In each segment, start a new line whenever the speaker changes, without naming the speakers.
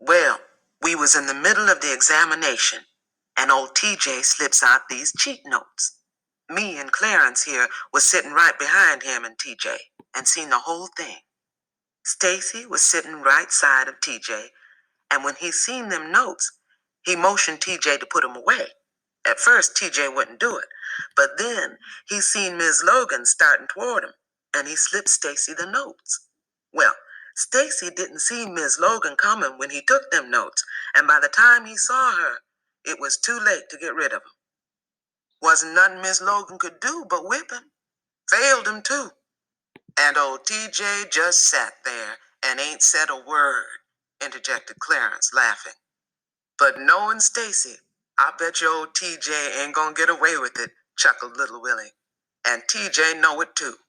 Well, we was in the middle of the examination, and old TJ slips out these cheat notes. Me and Clarence here was sitting right behind him and TJ and seen the whole thing. Stacy was sitting right side of TJ, and when he seen them notes, he motioned TJ to put 'em away. At first, TJ wouldn't do it, but then he seen Ms. Logan starting toward him, and he slipped Stacy the notes. Well, Stacy didn't see Ms. Logan coming when he took them notes, and by the time he saw her, it was too late to get rid of him. Wasn't nothing Miss Logan could do but whip him. Failed him, too. And old TJ just sat there and ain't said a word, interjected Clarence, laughing. But knowing Stacy, I bet your old TJ ain't gonna get away with it, chuckled little Willie. And TJ know it, too.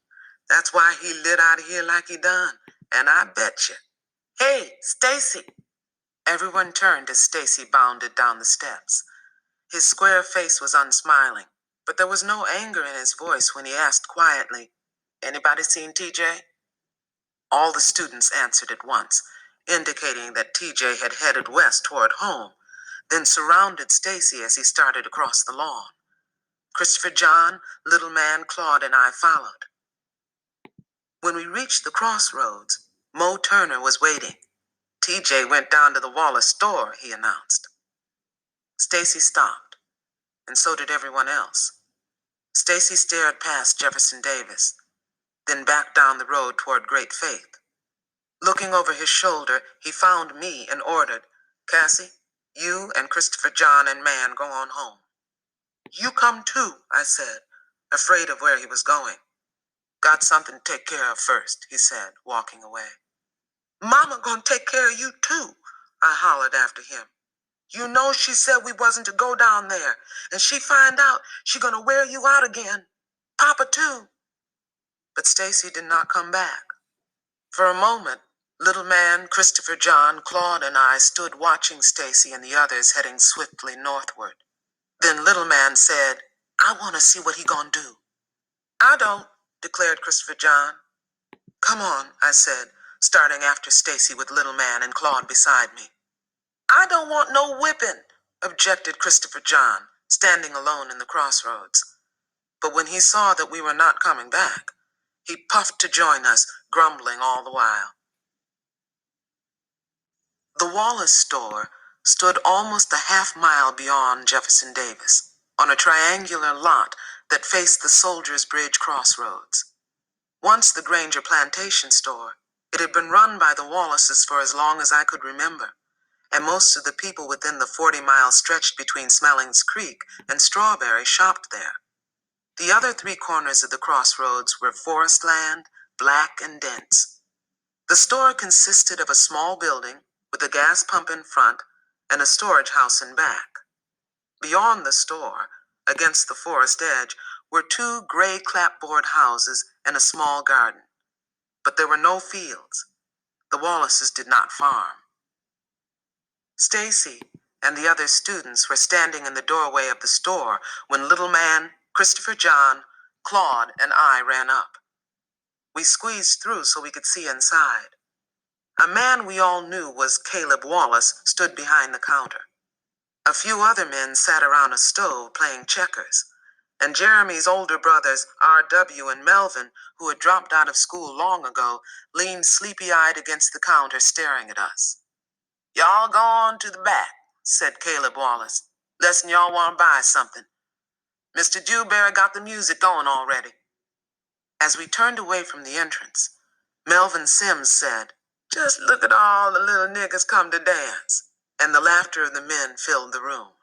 That's why he lit out of here like he done. And I bet you. Hey, Stacy! Everyone turned as Stacy bounded down the steps. His square face was unsmiling, but there was no anger in his voice when he asked quietly, "Anybody seen TJ?" All the students answered at once, indicating that TJ had headed west toward home, then surrounded Stacy as he started across the lawn. Christopher John, Little Man, Claude, and I followed. When we reached the crossroads, Mo Turner was waiting. TJ went down to the Wallace store, he announced. Stacy stopped, and so did everyone else. Stacy stared past Jefferson Davis, then back down the road toward Great Faith. Looking over his shoulder, he found me and ordered, "Cassie, you and Christopher John and Man go on home." "You come too," I said, afraid of where he was going. "Got something to take care of first," he said, walking away. "Mama gonna take care of you too," I hollered after him. "You know she said we wasn't to go down there, and she find out she gonna wear you out again. Papa too." But Stacy did not come back. For a moment, Little Man, Christopher John, Claude, and I stood watching Stacy and the others heading swiftly northward. Then Little Man said, "I want to see what he gonna do." "I don't," declared Christopher John. "Come on," I said, starting after Stacy with Little Man and Claude beside me. "I don't want no whipping," objected Christopher John, standing alone in the crossroads. But when he saw that we were not coming back, he puffed to join us, grumbling all the while. The Wallace store stood almost a half-mile beyond Jefferson Davis, on a triangular lot that faced the Soldiers Bridge crossroads. Once the Granger Plantation store, it had been run by the Wallaces for as long as I could remember, and most of the people within the 40-mile stretch between Smellings Creek and Strawberry shopped there. The other three corners of the crossroads were forest land, black and dense. The store consisted of a small building with a gas pump in front and a storage house in back. Beyond the store, against the forest edge, were two gray clapboard houses and a small garden. But there were no fields. The Wallaces did not farm. Stacy and the other students were standing in the doorway of the store when Little Man, Christopher John, Claude, and I ran up. We squeezed through so we could see inside. A man we all knew was Caleb Wallace stood behind the counter. A few other men sat around a stove playing checkers, and Jeremy's older brothers, R.W. and Melvin, who had dropped out of school long ago, leaned sleepy-eyed against the counter staring at us. "Y'all go on to the back," said Caleb Wallace, "less'n y'all want to buy something. Mr. Dewberry got the music going already." As we turned away from the entrance, Melvin Sims said, "Just look at all the little niggas come to dance," and the laughter of the men filled the room.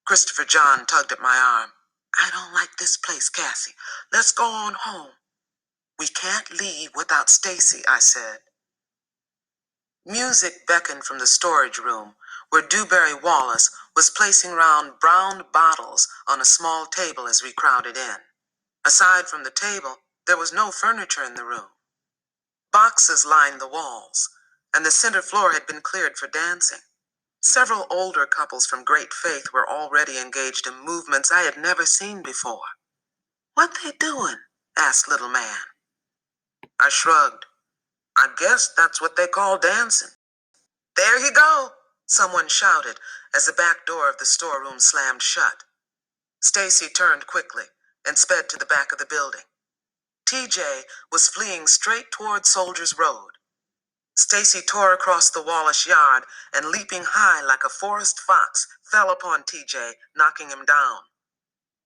Christopher John tugged at my arm. "I don't like this place, Cassie. Let's go on home." "We can't leave without Stacy," I said. Music beckoned from the storage room, where Dewberry Wallace was placing round brown bottles on a small table as we crowded in. Aside from the table, there was no furniture in the room. Boxes lined the walls, and the center floor had been cleared for dancing. Several older couples from Great Faith were already engaged in movements I had never seen before. "What they doing?" asked Little Man. I shrugged. "I guess that's what they call dancing." "There you go," someone shouted as the back door of the storeroom slammed shut. Stacy turned quickly and sped to the back of the building. TJ was fleeing straight toward Soldiers Road. Stacy tore across the Wallace yard and, leaping high like a forest fox, fell upon TJ, knocking him down.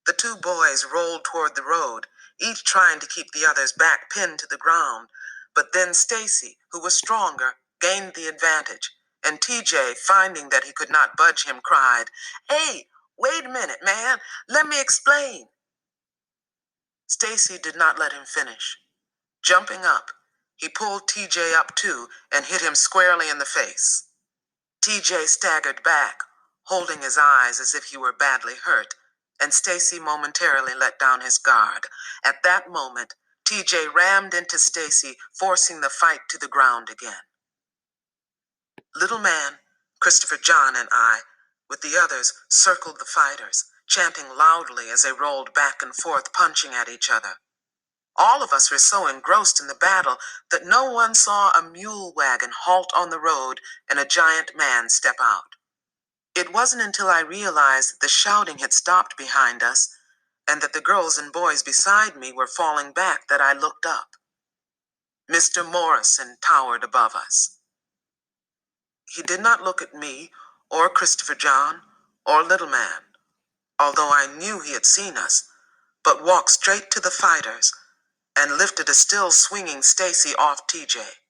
The two boys rolled toward the road, each trying to keep the other's back pinned to the ground. But then Stacy, who was stronger, gained the advantage, and TJ, finding that he could not budge him, cried, "Hey, wait a minute, man. Let me explain." Stacy did not let him finish. Jumping up, he pulled TJ up too and hit him squarely in the face. TJ staggered back, holding his eyes as if he were badly hurt, and Stacy momentarily let down his guard. At that moment, TJ rammed into Stacy, forcing the fight to the ground again. Little Man, Christopher John, and I, with the others, circled the fighters, chanting loudly as they rolled back and forth, punching at each other. All of us were so engrossed in the battle that no one saw a mule wagon halt on the road and a giant man step out. It wasn't until I realized that the shouting had stopped behind us and that the girls and boys beside me were falling back that I looked up. Mr. Morrison towered above us. He did not look at me or Christopher John or Little Man, although I knew he had seen us, but walked straight to the fighters and lifted a still swinging Stacy off TJ.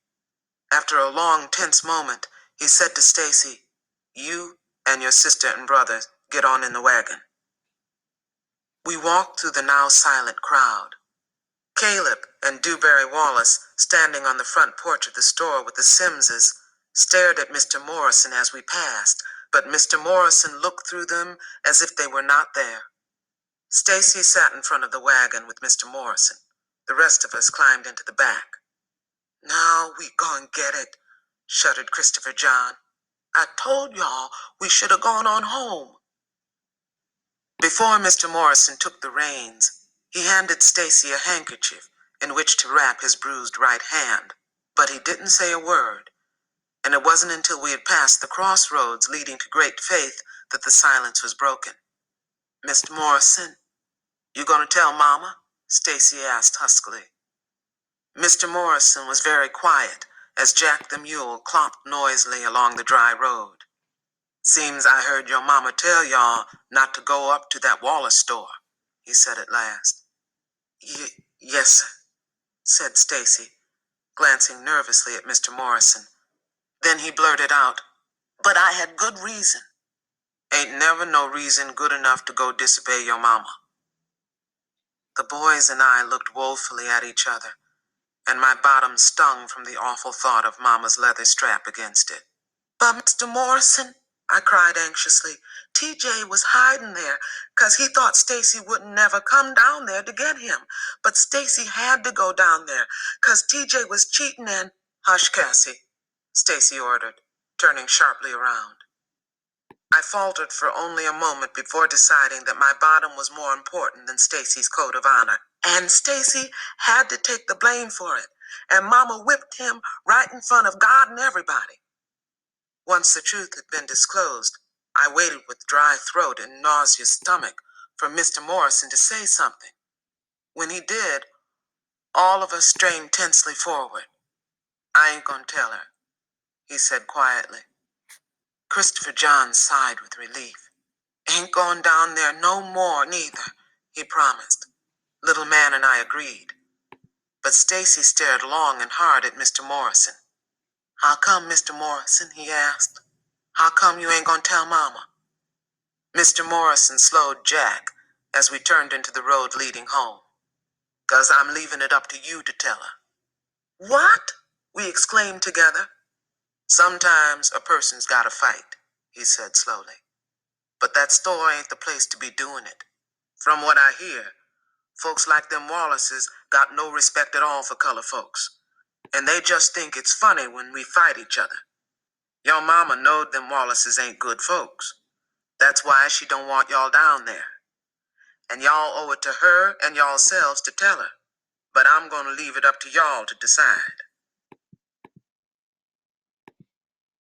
After a long, tense moment, he said to Stacy, "You and your sister and brother get on in the wagon." We walked through the now silent crowd. Caleb and Dewberry Wallace, standing on the front porch of the store with the Simses, stared at Mr. Morrison as we passed, but Mr. Morrison looked through them as if they were not there. Stacy sat in front of the wagon with Mr. Morrison. The rest of us climbed into the back. "Now we gonna get it," shuddered Christopher John. "I told y'all we should have gone on home." Before Mr. Morrison took the reins, he handed Stacy a handkerchief in which to wrap his bruised right hand, but he didn't say a word, and it wasn't until we had passed the crossroads leading to Great Faith that the silence was broken. "Mr. Morrison, you gonna tell Mama?" Stacy asked huskily. Mr. Morrison was very quiet as Jack the mule clomped noisily along the dry road. "Seems I heard your mama tell y'all not to go up to that Wallace store," he said at last. Yes, sir," said Stacy, glancing nervously at Mr. Morrison. Then he blurted out, "But I had good reason." "Ain't never no reason good enough to go disobey your mama." The boys and I looked woefully at each other, and my bottom stung from the awful thought of Mama's leather strap against it. "But Mr. Morrison," I cried anxiously, "TJ was hiding there 'cause he thought Stacy wouldn't never come down there to get him. But Stacy had to go down there 'cause TJ was cheating and—" "Hush, Cassie," Stacy ordered, turning sharply around. I faltered for only a moment before deciding that my bottom was more important than Stacy's code of honor. And Stacy had to take the blame for it, and Mama whipped him right in front of God and everybody. Once the truth had been disclosed, I waited with dry throat and nauseous stomach for Mr. Morrison to say something. When he did, all of us strained tensely forward. "I ain't gonna tell her," he said quietly. Christopher John sighed with relief. "Ain't going down there no more, neither," he promised. Little Man and I agreed. But Stacy stared long and hard at Mr. Morrison. "How come, Mr. Morrison?" he asked. "How come you ain't gonna tell Mama?" Mr. Morrison slowed Jack as we turned into the road leading home. "'Cause I'm leaving it up to you to tell her." "What?" we exclaimed together. "Sometimes a person's gotta fight," he said slowly. "But that store ain't the place to be doing it. From what I hear, folks like them Wallaces got no respect at all for color folks, and they just think it's funny when we fight each other. Your mama knowed them Wallaces ain't good folks. That's why she don't want y'all down there. And y'all owe it to her and y'allselves to tell her. But I'm gonna leave it up to y'all to decide."